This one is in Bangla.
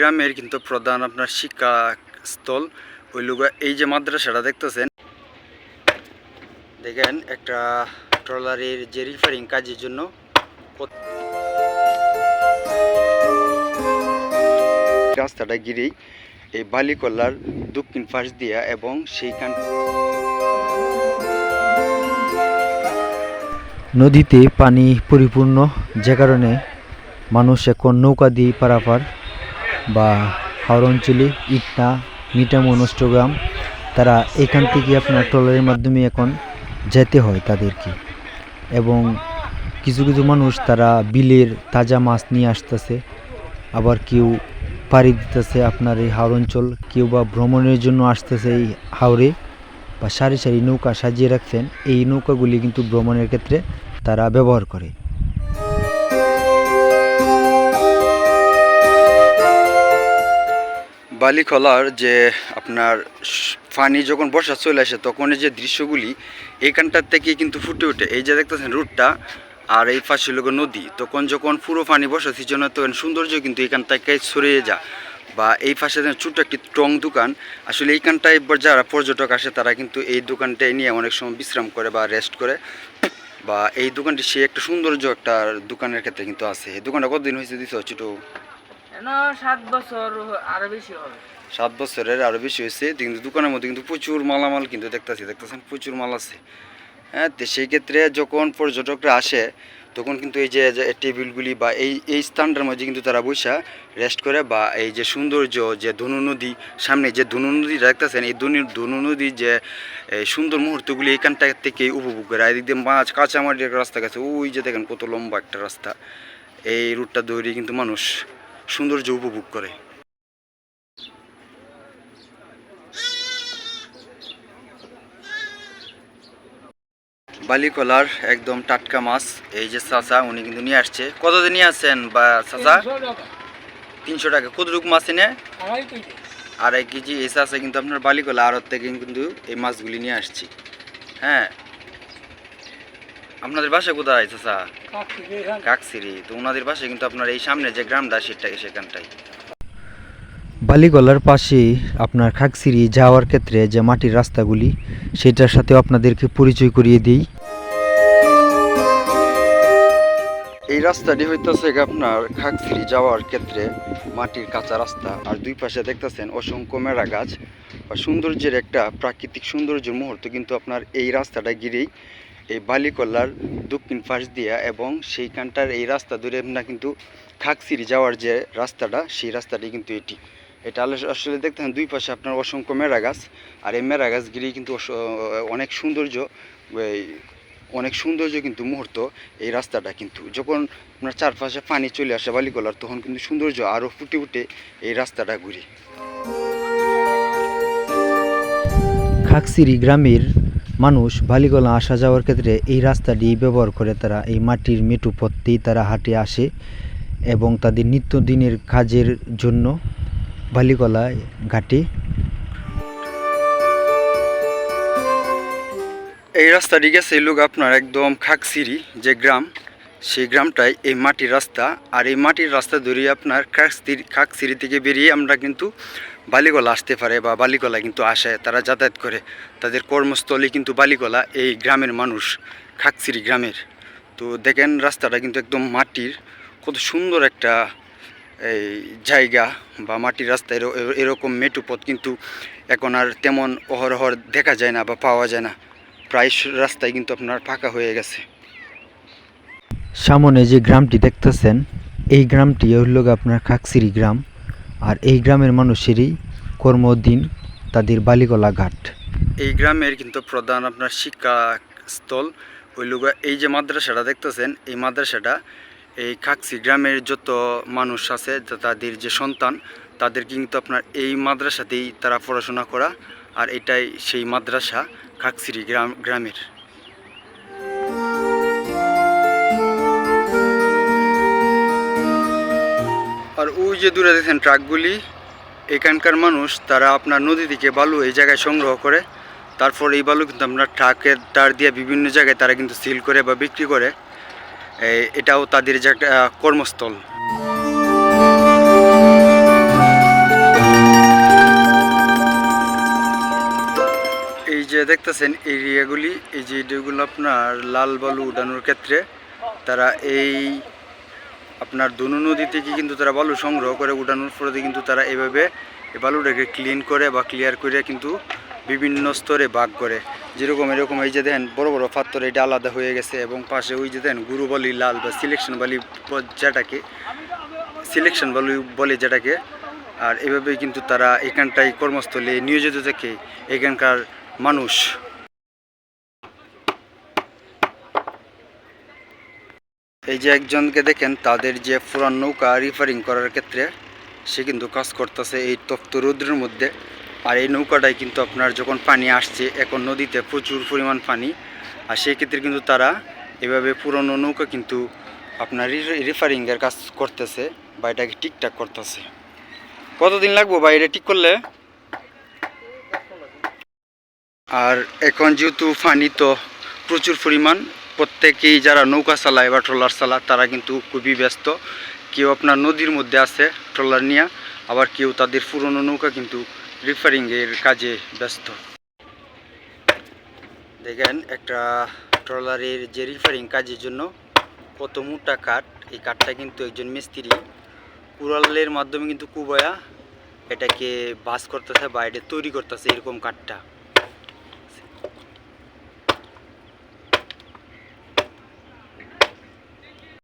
গ্রামের কিন্তু প্রধান আপনার শিক্ষাস্থল হইল এই যে মাদ্রাসাটা দেখতেছেন, দেখেন একটা ট্রলারের যে রিপেয়ারিং কাজের জন্য রাস্তাটা গিরেই এই বালিকলার দক্ষিণ পাশ দিয়া এবং সেইখান নদীতে পানি পরিপূর্ণ, যে কারণে মানুষ এখন নৌকা দিয়ে পারাপার বা হাওড় অঞ্চলে ইটনা মিটামন অষ্টগ্রাম তারা এখান থেকে আপনার ট্রলারের মাধ্যমে এখন যেতে হয় তাদেরকে। এবং কিছু কিছু মানুষ তারা বিলের তাজা মাছ নিয়ে আসতেছে, আবার কেউ পাড়ি দিতেছে আপনার এই হাওড় অঞ্চল, কেউ বা ভ্রমণের জন্য আসতেছে এই হাওড়ে বা সারি সারি নৌকা সাজিয়ে রাখছেন। এই নৌকাগুলি কিন্তু ভ্রমণের ক্ষেত্রে তারা ব্যবহার করে। বালিখলার যে আপনার পানি যখন বর্ষা চলে আসে তখন যে দৃশ্যগুলি এইখানটার থেকে কিন্তু ফুটে ওঠে। এই যে দেখতেছেন রুটটা, আর এই পাশে লোক নদী, তখন যখন পুরো পানি বর্ষা সিজন হয় তখন সৌন্দর্য কিন্তু এখান থেকে ছড়িয়ে যায়। বা এই পাশে ছোট্ট একটি টং দোকান, আসলে এইখানটায় যারা পর্যটক আসে তারা কিন্তু এই দোকানটায় নিয়ে অনেক সময় বিশ্রাম করে বা রেস্ট করে। বা এই দোকানটি সে একটা সৌন্দর্য একটা দোকানের ক্ষেত্রে কিন্তু আছে। এই দোকানটা কতদিন হয়েছে দিছ ছোট? 7 বছর আরো বেশি হবে। 7 বছরের আরও বেশি হয়েছে। কিন্তু দোকানের মধ্যে কিন্তু প্রচুর মালামাল কিন্তু দেখতেছেন প্রচুর মাল আছে। হ্যাঁ, তো সেই ক্ষেত্রে যখন পর্যটকরা আসে তখন কিন্তু এই যে টেবিলগুলি বা এই স্থানটার মধ্যে কিন্তু তারা বসে রেস্ট করে। বা এই যে সৌন্দর্য যে ধনু নদী, সামনে যে ধনু নদী দেখতেছেন, এই ধনু নদীর যে সুন্দর মুহূর্তগুলি এখানটা থেকে উপভোগ করে। এদিক দিয়ে মাছ কাঁচামাটির একটা রাস্তা গেছে, ওই যে দেখেন কত লম্বা একটা রাস্তা। এই রুটটা ধরে কিন্তু মানুষ সৌন্দর্য উপভোগ করে। বালিকলার একদম টাটকা মাছ, এই যে চাচা উনি কিন্তু নিয়ে আসছে। কতদিন নিয়ে আসছেন বা চাচা? 300 টাকা। কতটুকু মাছ এনে? 2.5 কেজি। এই চাচা কিন্তু আপনার বালিকলা আড়ত থেকে কিন্তু এই মাছগুলি নিয়ে আসছি। হ্যাঁ, আপনাদের বাসা কোথায় চাচা? কাকসিরি। তো ওনাদের বাসায় কিন্তু আপনার এই সামনে যে গ্রামটা সেখানটাই। বালিগলার পাশে আপনার খাগছিরি যাওয়ার ক্ষেত্রে যে মাটির রাস্তাগুলি, সেটার সাথে আপনাদেরকে পরিচয় করিয়ে দিই। এই রাস্তাটি হইতেছে আপনার খাগছিরি যাওয়ার ক্ষেত্রে মাটির কাঁচা রাস্তা, আর দুই পাশে দেখতেছেন অসংখ্য মেরা গাছ বা সৌন্দর্যের একটা প্রাকৃতিক সৌন্দর্যের মুহূর্ত কিন্তু আপনার এই রাস্তাটা ঘিরেই এই বালিকলার দক্ষিণ পাশ দিয়া এবং সেইখানটার এই রাস্তা ধরে আপনার কিন্তু খাগছিরি যাওয়ার যে রাস্তাটা, সেই রাস্তাটি কিন্তু এটা আসলে দেখতেছেন দুই পাশে আপনার অসংখ্য মেরা গাছ, আর এই মেরা গাছ ঘিরেই কিন্তু অনেক সৌন্দর্য কিন্তু মুহূর্ত এই রাস্তাটা। কিন্তু যখন আপনার চারপাশে পানি চলে আসে বালিকলার, তখন কিন্তু সৌন্দর্য আরও ফুটে উঠে এই রাস্তাটা ঘুরে। খাগছিরি গ্রামের মানুষ বালিগলা আসা যাওয়ার ক্ষেত্রে এই রাস্তাটি ব্যবহার করে। তারা এই মাটির মেটু পথেই তারা হাঁটে আসে এবং তাদের নিত্যদিনের কাজের জন্য বালিগলায় ঘাটে। এই রাস্তাটি গেছে লোক আপনার একদম খাগছিরি যে গ্রাম, সেই গ্রামটাই এই মাটির রাস্তা। আর এই মাটির রাস্তা ধরেই আপনার খাগছিরি থেকে বেরিয়ে আমরা কিন্তু বালিগলা আসতে পারে বা বালিগলা কিন্তু আসে, তারা যাতায়াত করে। তাদের কর্মস্থলে কিন্তু বালিগলা এই গ্রামের মানুষ, খাগছিরি গ্রামের। তো দেখেন রাস্তাটা কিন্তু একদম মাটির, কত সুন্দর একটা এই জায়গা বা মাটির রাস্তা। এরকম মেটু পথ কিন্তু এখন আর তেমন অহরহর দেখা যায় না বা পাওয়া যায় না। প্রায় রাস্তায় কিন্তু আপনার ফাঁকা হয়ে গেছে। সামনে যে গ্রামটি দেখতেছেন, এই গ্রামটি হল আপনার খাগছিরি গ্রাম। আর এই গ্রামের মানুষেরই কর্মদিন তাদের বালিগলা ঘাট। এই গ্রামের কিন্তু প্রধান আপনার শিক্ষাস্থল হইল এই যে মাদ্রাসাটা দেখতেছেন, এই মাদ্রাসাটা এই খাগছিরি গ্রামের যত মানুষ আছে তাদের যে সন্তান, তাদের কিন্তু আপনার এই মাদ্রাসাতেই তারা পড়াশোনা করা। আর এটাই সেই মাদ্রাসা খাগছিরি গ্রামের। আর ওই যে দূরে দেখেন ট্রাকগুলি, এখানকার মানুষ তারা আপনার নদী থেকে বালু এই জায়গায় সংগ্রহ করে, তারপর এই বালু কিন্তু আপনার ট্রাকের তার দিয়ে বিভিন্ন জায়গায় তারা কিন্তু সিল করে বা বিক্রি করে। এটাও তাদের যে একটা কর্মস্থল। যে দেখতেছেন এরিয়াগুলি, এই যে এরিয়াগুলো আপনার লাল বালু উঠানোর ক্ষেত্রে তারা এই আপনার দনু নদী থেকে কিন্তু তারা বালু সংগ্রহ করে উঠানোর পরে কিন্তু তারা এইভাবে এই বালুটাকে ক্লিন করে বা ক্লিয়ার করে কিন্তু বিভিন্ন স্তরে ভাগ করে। যেরকম এরকম এই যে দেখেন বড় বড় পাথর এটা আলাদা হয়ে গেছে, এবং পাশে ওই যে দেখেন গুরু বালি লাল বা সিলেকশন বালি যেটাকে সিলেকশন বালু বলে যেটাকে। আর এভাবেই কিন্তু তারা এখানটায় কর্মস্থলে নিয়োজিত থেকে এখানকার মানুষ। এই যে একজনকে দেখেন তাদের যে পুরান নৌকা রিপেয়ারিং করার ক্ষেত্রে সে কিন্তু কাজ করতেছে এই তপ্ত রৌদ্রের মধ্যে। আর এই নৌকাটাই কিন্তু আপনার যখন পানি আসছে, এখন নদীতে প্রচুর পরিমাণ পানি, আর সেই ক্ষেত্রে কিন্তু তারা এভাবে পুরনো নৌকা কিন্তু আপনার রিপেয়ারিংয়ের কাজ করতেছে বা এটাকে ঠিকঠাক করতেছে। কতদিন লাগবো ভাই এটা ঠিক করলে? আর এখন যেহেতু পানি তো প্রচুর পরিমাণ, প্রত্যেকেই যারা নৌকা চালায় বা ট্রলার চালায় তারা কিন্তু খুবই ব্যস্ত। কেউ আপনার নদীর মধ্যে আছে ট্রলার নিয়ে, আবার কেউ তাদের পুরনো নৌকা কিন্তু রিপেয়ারিংয়ের কাজে ব্যস্ত। দেখেন একটা ট্রলারের যে রিপেয়ারিং কাজের জন্য কত মোটা কাঠ, এই কাঠটা কিন্তু একজন মিস্ত্রি কুড়ালের মাধ্যমে কিন্তু কুবায়া এটাকে বাস করতেছে বা এটা তৈরি করতেছে এরকম কাঠটা।